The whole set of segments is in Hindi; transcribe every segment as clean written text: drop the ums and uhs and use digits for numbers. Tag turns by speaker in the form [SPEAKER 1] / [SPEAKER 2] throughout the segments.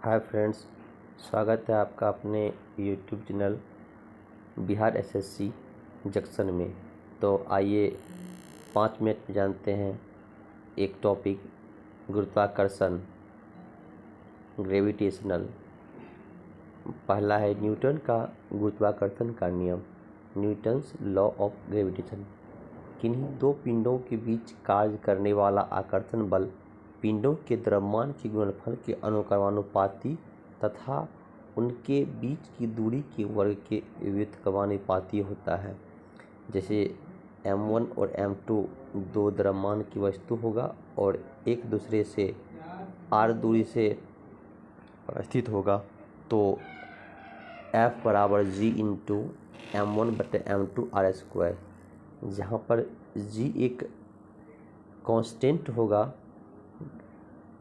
[SPEAKER 1] हाय फ्रेंड्स, स्वागत है आपका अपने YouTube channel Bihar SSC junction में। तो आइए 5 मिनट में जानते हैं एक टॉपिक गुरुत्वाकर्षण ग्रेविटेशनल। पहला है न्यूटन का गुरुत्वाकर्षण का नियम, न्यूटन्स लॉ ऑफ ग्रेविटेशन। किन्हीं दो पिंडों के बीच कार्य करने वाला आकर्षण बल पिंडों के द्रव्यमान के गुणनफल के अनुक्रमानुपाती तथा उनके बीच की दूरी के वर्ग के व्युत्क्रमानुपाती होता है। जैसे m1 और m2 दो द्रव्यमान की वस्तु होगा और एक दूसरे से r दूरी से स्थित होगा, तो F बराबर g इंटू m1/m2r², जहाँ पर g एक कांस्टेंट होगा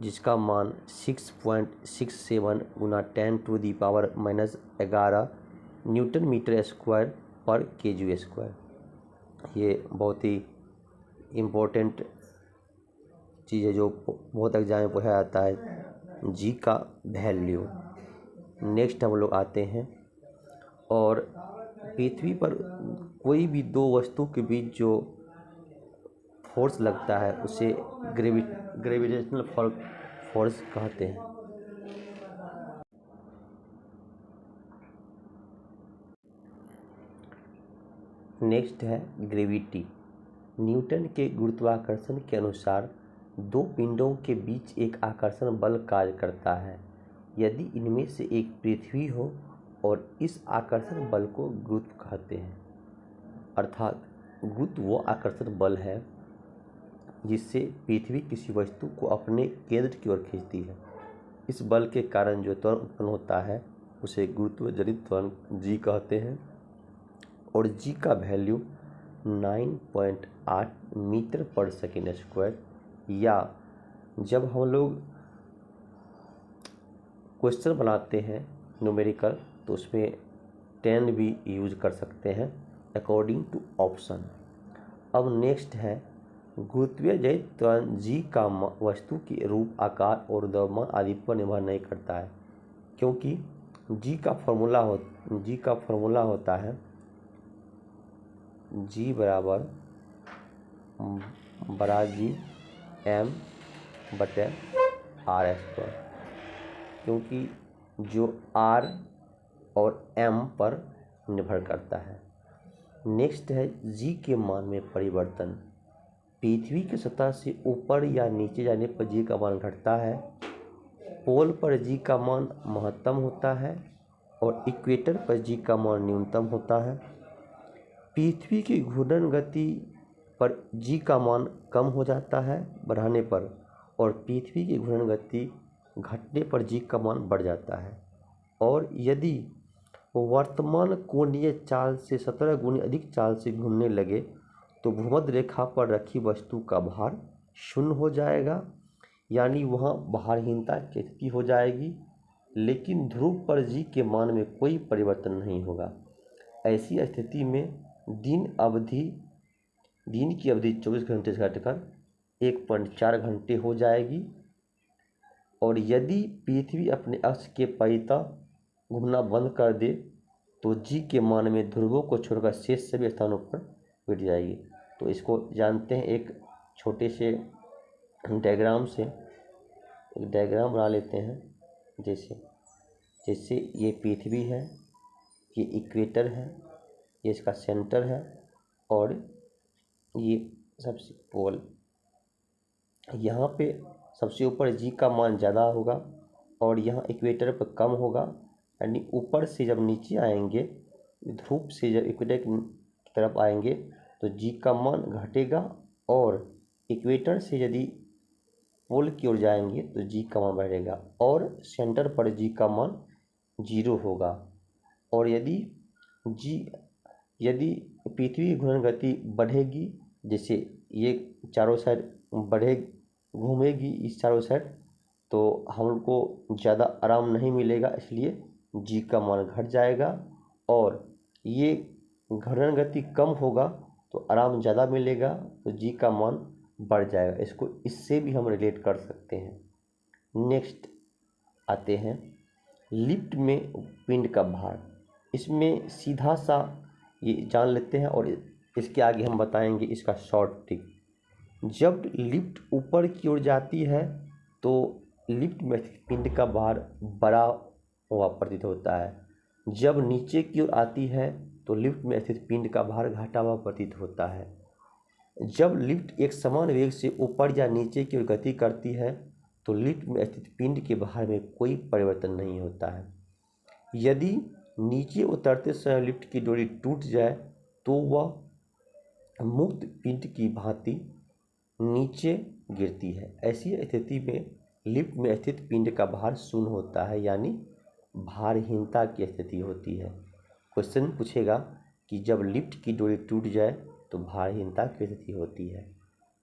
[SPEAKER 1] जिसका मान 6.67 गुना 10⁻⁻11 न्यूटन मीटर स्क्वायर पर kg²। ये बहुत ही इम्पोर्टेंट चीज़ है जो बहुत एग्जाम में पूछा जाता है, जी का वैल्यू। नेक्स्ट हम लोग आते हैं, और पृथ्वी पर कोई भी दो वस्तु के बीच जो फोर्स लगता है उसे ग्रेविटेशनल फोर्स कहते हैं। नेक्स्ट है ग्रेविटी। न्यूटन के गुरुत्वाकर्षण के अनुसार दो पिंडों के बीच एक आकर्षण बल कार्य करता है यदि इनमें से एक पृथ्वी हो, और इस आकर्षण बल को गुरुत्व कहते हैं। अर्थात गुरुत्व वो आकर्षण बल है जिससे पृथ्वी किसी वस्तु को अपने केंद्र की ओर खींचती है। इस बल के कारण जो त्वरण उत्पन्न होता है उसे गुरुत्व जनित त्वरण जी कहते हैं, और जी का वैल्यू 9.8 मीटर पर सेकेंड स्क्वायर, या जब हम लोग क्वेश्चन बनाते हैं न्यूमेरिकल तो उसमें 10 भी यूज कर सकते हैं अकॉर्डिंग टू ऑप्शन। अब नेक्स्ट है गुरुत्वीय जनित त्वरण जी का वस्तु के रूप, आकार और द्रव्यमान आदि पर निर्भर नहीं करता है, क्योंकि जी का फॉर्मूला होता है जी बराबर बड़ा जी m/r², क्योंकि जो r और m पर निर्भर करता है। नेक्स्ट है जी के मान में परिवर्तन। पृथ्वी की सतह से ऊपर या नीचे जाने पर जी का मान घटता है, पोल पर जी का मान महत्तम होता है और इक्वेटर पर जी का मान न्यूनतम होता है। पृथ्वी की घूर्णन गति पर जी का मान कम हो जाता है बढ़ाने पर, और पृथ्वी की घूर्णन गति घटने पर जी का मान बढ़ जाता है। और यदि वर्तमान कोणीय चाल से 17 गुनी अधिक चाल से घूमने लगे तो भूमध्य रेखा पर रखी वस्तु का भार शून्य हो जाएगा, यानी वहाँ भारहीनता की स्थिति हो जाएगी, लेकिन ध्रुव पर जी के मान में कोई परिवर्तन नहीं होगा। ऐसी स्थिति में दिन की अवधि 24 घंटे से घटकर 1.4 घंटे हो जाएगी, और यदि पृथ्वी अपने अक्ष के परितः घूमना बंद कर दे तो जी के मान में ध्रुवों को छोड़कर शेष सभी स्थानों पर बैठ जाएगी। तो इसको जानते हैं एक छोटे से डायग्राम से। एक डायग्राम बना लेते हैं, जैसे ये पृथ्वी है, ये इक्वेटर है, ये इसका सेंटर है, और ये सबसे पोल। यहाँ पे सबसे ऊपर जी का मान ज़्यादा होगा और यहाँ इक्वेटर पर कम होगा, यानी ऊपर से जब नीचे आएंगे, ध्रुव से जब इक्वेटर की तरफ आएंगे तो जी का मान घटेगा, और इक्वेटर से यदि पोल की ओर जाएंगे तो जी का मान बढ़ेगा, और सेंटर पर जी का मान 0 होगा। और यदि पृथ्वी की घूर्णन गति बढ़ेगी, जैसे ये चारों साइड घूमेगी इस चारों साइड, तो हमको ज़्यादा आराम नहीं मिलेगा, इसलिए जी का मान घट जाएगा। और ये घूर्णन गति कम होगा तो आराम ज़्यादा मिलेगा, तो जी का मान बढ़ जाएगा। इसको इससे भी हम रिलेट कर सकते हैं। नेक्स्ट आते हैं लिफ्ट में पिंड का भार, इसमें सीधा सा ये जान लेते हैं और इसके आगे हम बताएंगे इसका शॉर्ट ट्रिक। जब लिफ्ट ऊपर की ओर जाती है तो लिफ्ट में पिंड का भार बड़ा हुआ प्रतीत होता है। जब नीचे की ओर आती है तो लिफ्ट में स्थित पिंड का भार घटा हुआ प्रतीत होता है। जब लिफ्ट एक समान वेग से ऊपर या नीचे की ओर गति करती है तो लिफ्ट में स्थित पिंड के भार में कोई परिवर्तन नहीं होता है। यदि नीचे उतरते समय लिफ्ट की डोरी टूट जाए तो वह मुक्त पिंड की भांति नीचे गिरती है। ऐसी स्थिति में लिफ्ट में स्थित पिंड का भार शून्य होता है, यानी भारहीनता की स्थिति होती है। क्वेश्चन पूछेगा कि जब लिफ्ट की डोरी टूट जाए तो भारहीनता की स्थिति होती है।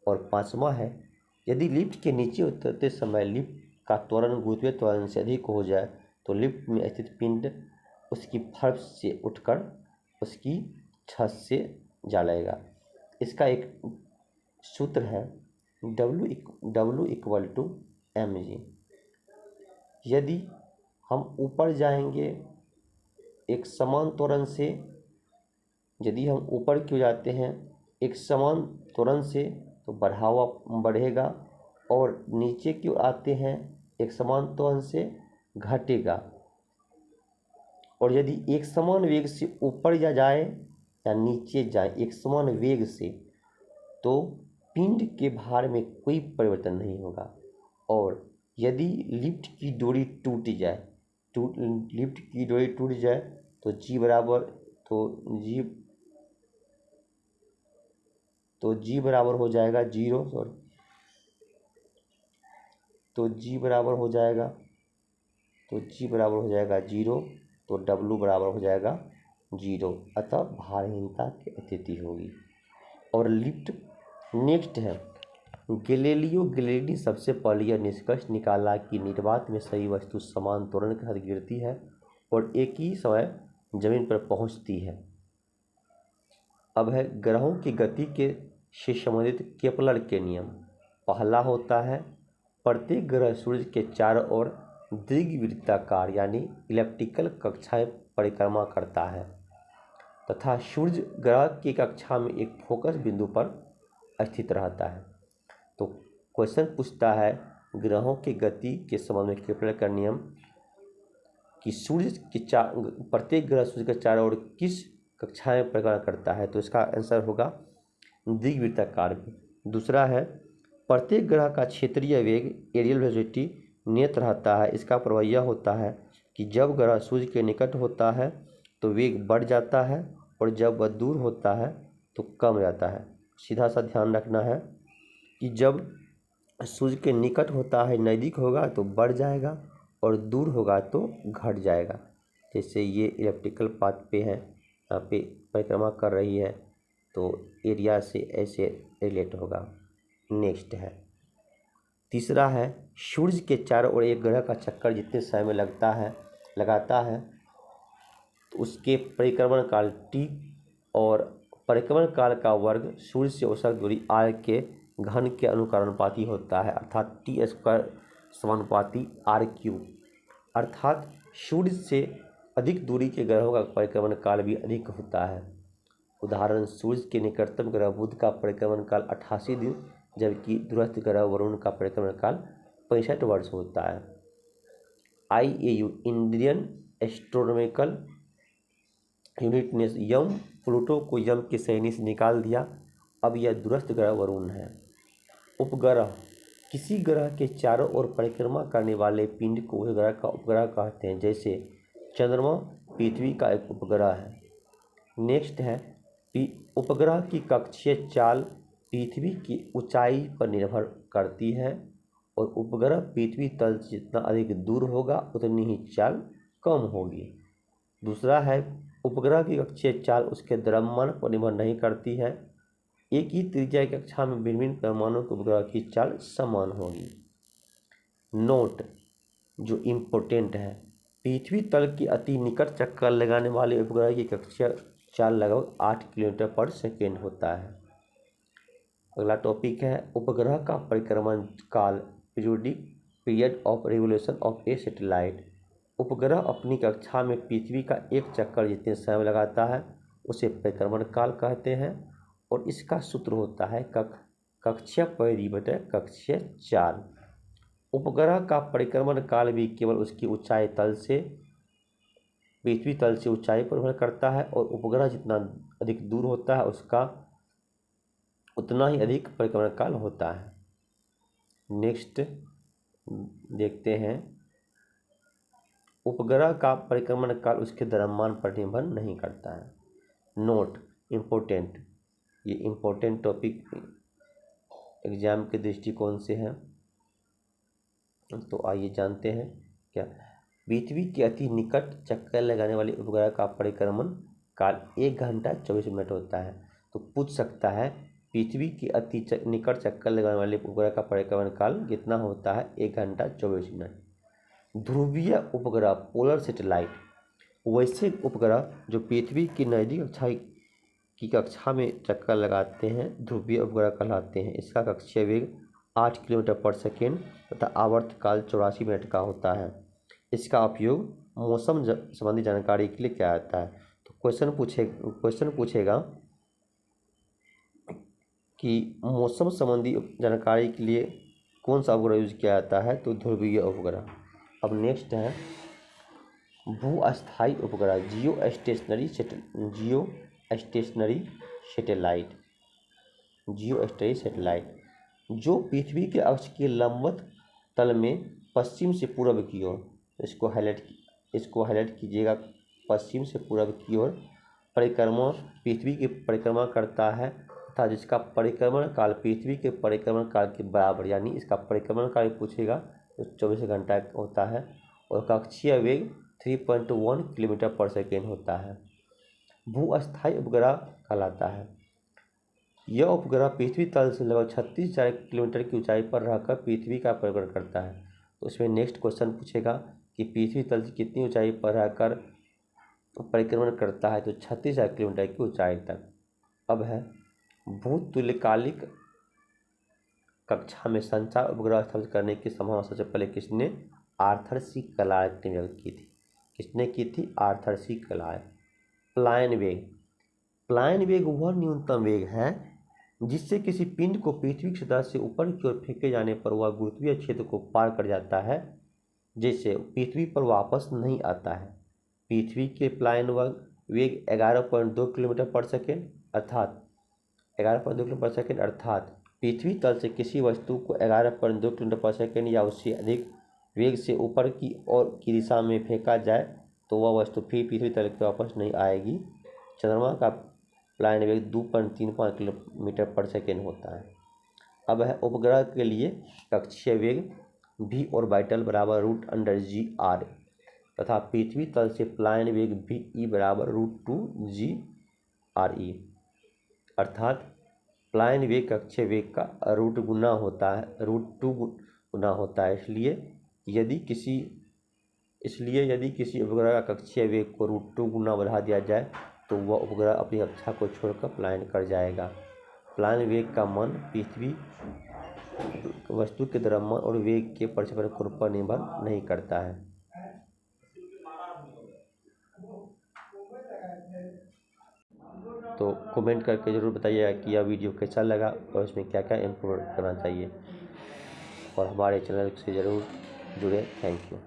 [SPEAKER 1] और पांचवा है, यदि लिफ्ट के नीचे उतरते समय लिफ्ट का त्वरण गुरुत्वीय त्वरण से अधिक हो जाए तो लिफ्ट में स्थित पिंड उसकी फर्श से उठकर उसकी छत से जा लगेगा। इसका एक सूत्र है W इक्वल टू mg। यदि हम ऊपर जाएंगे एक समान त्वरण से, यदि हम ऊपर क्यों जाते हैं एक समान त्वरण से तो बढ़ावा बढ़ेगा, और नीचे क्यों आते हैं एक समान त्वरण से घटेगा। और यदि एक समान वेग से ऊपर जाए या नीचे जाए एक समान वेग से तो पिंड के भार में कोई परिवर्तन नहीं होगा। और यदि लिफ्ट की डोरी टूट जाए तो जी बराबर हो जाएगा जीरो, तो जी बराबर हो जाएगा जीरो, तो W बराबर हो जाएगा जीरो, अतः भारहीनता की स्थिति होगी। और लिफ्ट नेक्स्ट है, गैलीलियो गैलीली ने सबसे पहले यह निष्कर्ष निकाला कि निर्वात में सभी वस्तु समान त्वरण के साथ गिरती है और एक ही समय जमीन पर पहुंचती है। अब है ग्रहों की गति के से संबंधित केपलर के नियम। पहला होता है, प्रत्येक ग्रह सूर्य के चारों ओर दीर्घवृत्ताकार यानी इलिप्टिकल कक्षाएं परिक्रमा करता है तथा सूर्य ग्रह की कक्षा में एक फोकस बिंदु पर स्थित रहता है। तो क्वेश्चन पूछता है ग्रहों की गति के संबंध में केपलर का नियम कि सूर्य के प्रत्येक ग्रह सूर्य के चारों ओर किस कक्षा में परिक्रमा करता है, तो इसका आंसर होगा दीर्घवृत्ताकार में। दूसरा है, प्रत्येक ग्रह का क्षेत्रीय वेग एरियल वेलोसिटी नियत रहता है। इसका प्रभाव यह होता है कि जब ग्रह सूर्य के निकट होता है तो वेग बढ़ जाता है और जब वह दूर होता है तो कम जाता है। सीधा सा ध्यान रखना है कि जब सूर्य के निकट होता है नज़दीक होगा तो बढ़ जाएगा और दूर होगा तो घट जाएगा। जैसे ये इलिप्टिकल पाथ पे है, यहाँ पे परिक्रमा कर रही है तो एरिया से ऐसे रिलेट होगा। नेक्स्ट है, तीसरा है, सूर्य के चारों ओर एक ग्रह का चक्कर जितने समय में लगाता है तो उसके परिक्रमण काल T और परिक्रमण काल का वर्ग सूर्य से औसत दूरी r के घन के अनुपाती होता है, अर्थात T² समानुपाती r³ अर्थात सूर्य से अधिक दूरी के ग्रहों का परिक्रमण काल भी अधिक होता है। उदाहरण, सूर्य के निकटतम ग्रह बुध का परिक्रमण काल 88 दिन जबकि दूरस्थ ग्रह वरुण का परिक्रमण काल 65 वर्ष होता है। IAU इंडियन एस्ट्रोनॉमिकल यूनिट ने प्लूटो को यम की श्रेणी से निकाल दिया। अब यह दूरस्थ ग्रह वरुण है। उपग्रह, किसी ग्रह के चारों ओर परिक्रमा करने वाले पिंड को उस ग्रह का उपग्रह कहते हैं। जैसे चंद्रमा पृथ्वी का एक उपग्रह है। नेक्स्ट है, उपग्रह की कक्षीय चाल पृथ्वी की ऊंचाई पर निर्भर करती है और उपग्रह पृथ्वी तल से जितना अधिक दूर होगा उतनी ही चाल कम होगी। दूसरा है, उपग्रह की कक्षीय चाल उसके द्रव्यमान पर निर्भर नहीं करती है। एक ही त्रिज्या की कक्षा में भिन्न पैमानों के उपग्रह की चाल समान होगी। नोट जो इम्पोर्टेंट है, पृथ्वी तल की अति निकट चक्कर लगाने वाले उपग्रह की कक्षीय चाल लगभग 8 किलोमीटर पर सेकेंड होता है। अगला टॉपिक है, उपग्रह का परिक्रमण काल, period of revolution of A satellite. उपग्रह अपनी कक्षा में पृथ्वी का एक चक्कर जितने समय लगाता है उसे परिक्रमण काल कहते हैं। और इसका सूत्र होता है कक्षीय परिधि बटे कक्षीय चाल। उपग्रह का परिक्रमण काल भी केवल उसकी ऊंचाई तल से पृथ्वी तल से ऊंचाई पर निर्भर करता है, और उपग्रह जितना अधिक दूर होता है उसका उतना ही अधिक परिक्रमण काल होता है। नेक्स्ट देखते हैं, उपग्रह का परिक्रमण काल उसके द्रव्यमान पर निर्भर नहीं करता है। नोट इम्पोर्टेंट, ये इम्पोर्टेंट टॉपिक एग्जाम के दृष्टिकोण से है, तो आइए जानते हैं क्या। पृथ्वी के अति निकट चक्कर लगाने वाले उपग्रह का परिक्रमण काल 1 घंटा 24 मिनट होता है। तो पूछ सकता है पृथ्वी के अति निकट चक्कर लगाने वाले उपग्रह का परिक्रमण काल कितना होता है, 1 घंटा 24 मिनट। ध्रुवीय उपग्रह पोलर सैटेलाइट, वैसे उपग्रह जो पृथ्वी की नजदीक की कक्षा में चक्कर लगाते हैं ध्रुवीय उपग्रह कहलाते हैं। इसका कक्षीय वेग 8 किलोमीटर पर सेकेंड तथा आवर्तकाल 84 मिनट का होता है। इसका उपयोग मौसम संबंधी जानकारी के लिए किया जाता है। तो क्वेश्चन पूछेगा कि मौसम संबंधी जानकारी के लिए कौन सा उपग्रह यूज किया जाता है, तो ध्रुवीय उपग्रह। अब नेक्स्ट है भू-अस्थायी उपग्रह जियो स्टेशनरी सैटेलाइट, जो पृथ्वी के अक्ष के लंबवत तल में पश्चिम से पूर्व की ओर, इसको हाईलाइट कीजिएगा, पश्चिम से पूर्व की ओर पृथ्वी की परिक्रमा करता है तथा जिसका परिक्रमण काल पृथ्वी के परिक्रमण काल के बराबर, यानी इसका परिक्रमण काल पूछेगा तो 24 घंटा होता है, और कक्षीय वेग 3.1 किलोमीटर पर सेकेंड होता है। भू-अस्थायी उपग्रह कहलाता है। यह उपग्रह पृथ्वी तल से लगभग 36,000 किलोमीटर की ऊंचाई पर रहकर पृथ्वी का परिक्रमण करता है। तो इसमें नेक्स्ट क्वेश्चन पूछेगा कि पृथ्वी तल से कितनी ऊंचाई पर रहकर परिक्रमण करता है, तो 36,000 किलोमीटर की ऊंचाई तक। अब है भूतुल्यकालिक कक्षा में संचार उपग्रह स्थापित करने की संभावना सबसे पहले किसने, आर्थर सी क्लार्क ने व्यक्त की थी। किसने की थी, आर्थर सी क्लार्क। प्लायन वेग वह न्यूनतम वेग है जिससे किसी पिंड को पृथ्वी की सतह से ऊपर की ओर फेंके जाने पर वह गुरुत्वीय क्षेत्र को पार कर जाता है, जैसे पृथ्वी पर वापस नहीं आता है। पृथ्वी के प्लायन वेग 11.2 किलोमीटर पर सेकेंड अर्थात 11.2 किलोमीटर पर सेकेंड, अर्थात पृथ्वी तल से किसी वस्तु को 11.2 किलोमीटर पर सेकेंड या उससे अधिक वेग से ऊपर की ओर की दिशा में फेंका जाए तो वह वस्तु फिर पृथ्वी तल पर वापस नहीं आएगी। चंद्रमा का प्लायन वेग 2.35 किलोमीटर पर सेकेंड होता है। अब है उपग्रह के लिए कक्षीय वेग v ऑर्बिटल बराबर √g(r) तथा पृथ्वी तल से प्लायन वेग v बराबर √2g(re), अर्थात प्लायन वेग कक्षीय वेग का √2 गुना होता है। इसलिए यदि किसी उपग्रह का कक्षीय वेग को √2 गुना बढ़ा दिया जाए तो वह उपग्रह अपनी कक्षा को छोड़कर पलायन कर जाएगा। प्लायन वेग का मान पृथ्वी वस्तु के द्रव्यमान और वेग के परिक्षेपण कोण पर निर्भर नहीं करता है। तो कमेंट करके ज़रूर बताइएगा कि यह वीडियो कैसा लगा और इसमें क्या क्या इम्प्रूव करना चाहिए, और हमारे चैनल से ज़रूर जुड़े। Thank you.